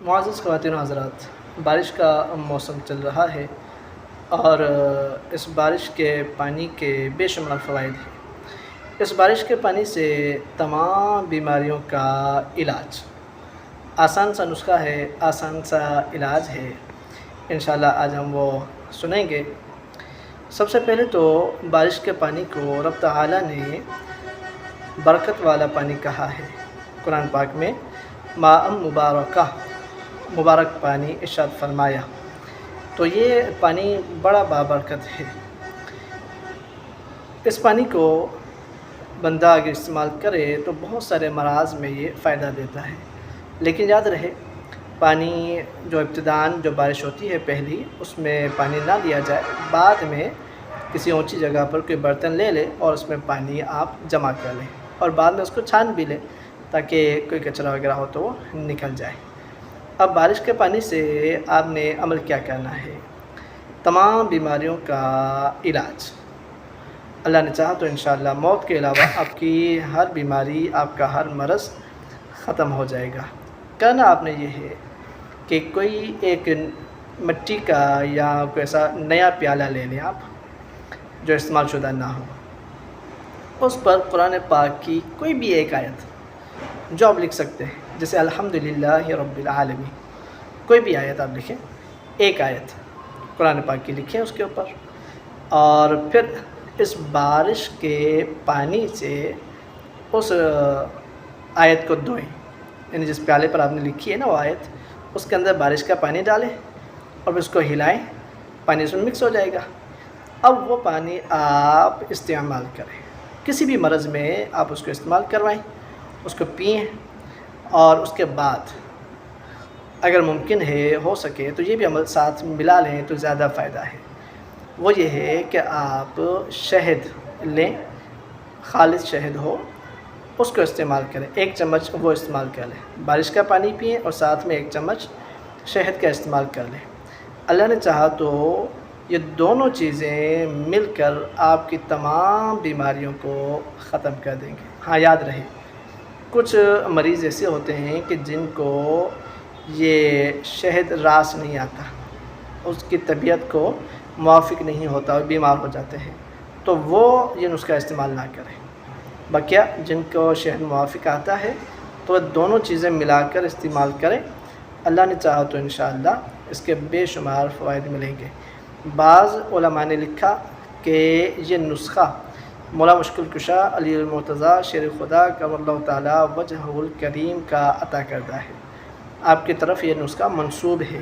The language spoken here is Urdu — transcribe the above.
معزز خواتین و حضرات، بارش کا موسم چل رہا ہے اور اس بارش کے پانی کے بے شمار فوائد ہیں۔ اس بارش کے پانی سے تمام بیماریوں کا علاج، آسان سا نسخہ ہے، آسان سا علاج ہے، انشاءاللہ آج ہم وہ سنیں گے۔ سب سے پہلے تو بارش کے پانی کو رب تعالیٰ نے برکت والا پانی کہا ہے۔ قرآن پاک میں ماء مبارکہ، مبارک پانی ارشاد فرمایا، تو یہ پانی بڑا بابرکت ہے۔ اس پانی کو بندہ اگر استعمال کرے تو بہت سارے امراض میں یہ فائدہ دیتا ہے، لیکن یاد رہے پانی جو ابتداً جو بارش ہوتی ہے پہلی، اس میں پانی نہ لیا جائے، بعد میں کسی اونچی جگہ پر کوئی برتن لے لے اور اس میں پانی آپ جمع کر لیں اور بعد میں اس کو چھان بھی لیں تاکہ کوئی کچرا وغیرہ ہو تو وہ نکل جائے۔ اب بارش کے پانی سے آپ نے عمل کیا کرنا ہے؟ تمام بیماریوں کا علاج، اللہ نے چاہا تو انشاءاللہ موت کے علاوہ آپ کی ہر بیماری، آپ کا ہر مرض ختم ہو جائے گا۔ کرنا آپ نے یہ ہے کہ کوئی ایک مٹی کا یا کوئی ایسا نیا پیالہ لے لیں آپ جو استعمال شدہ نہ ہو، اس پر قرآن پاک کی کوئی بھی ایک آیت جو آپ لکھ سکتے ہیں، جیسے الحمدللہ رب العالمین، کوئی بھی آیت آپ لکھیں، ایک آیت قرآن پاک کی لکھیں اس کے اوپر، اور پھر اس بارش کے پانی سے اس آیت کو دھوئیں، یعنی جس پیالے پر آپ نے لکھی ہے نا وہ آیت، اس کے اندر بارش کا پانی ڈالیں اور اس کو ہلائیں، پانی اس میں مکس ہو جائے گا۔ اب وہ پانی آپ استعمال کریں، کسی بھی مرض میں آپ اس کو استعمال کروائیں، اس کو پئیں، اور اس کے بعد اگر ممکن ہے ہو سکے تو یہ بھی عمل ساتھ ملا لیں تو زیادہ فائدہ ہے۔ وہ یہ ہے کہ آپ شہد لیں، خالص شہد ہو، اس کو استعمال کریں، 1 چمچ وہ استعمال کر لیں، بارش کا پانی پئیں اور ساتھ میں 1 چمچ شہد کا استعمال کر لیں۔ اللہ نے چاہا تو یہ دونوں چیزیں مل کر آپ کی تمام بیماریوں کو ختم کر دیں گے۔ ہاں یاد رہے، کچھ مریض ایسے ہوتے ہیں کہ جن کو یہ شہد راس نہیں آتا، اس کی طبیعت کو موافق نہیں ہوتا اور بیمار ہو جاتے ہیں، تو وہ یہ نسخہ استعمال نہ کریں۔ بقیہ جن کو شہد موافق آتا ہے تو دونوں چیزیں ملا کر استعمال کریں، اللہ نے چاہا تو انشاءاللہ اس کے بے شمار فوائد ملیں گے۔ بعض علماء نے لکھا کہ یہ نسخہ مولا مشکل کشا علی المرتضیٰ شیر خدا کرم اللہ تعالیٰ وجہہ الکریم کا عطا کردہ ہے، آپ کی طرف یہ نسخہ منسوب ہے۔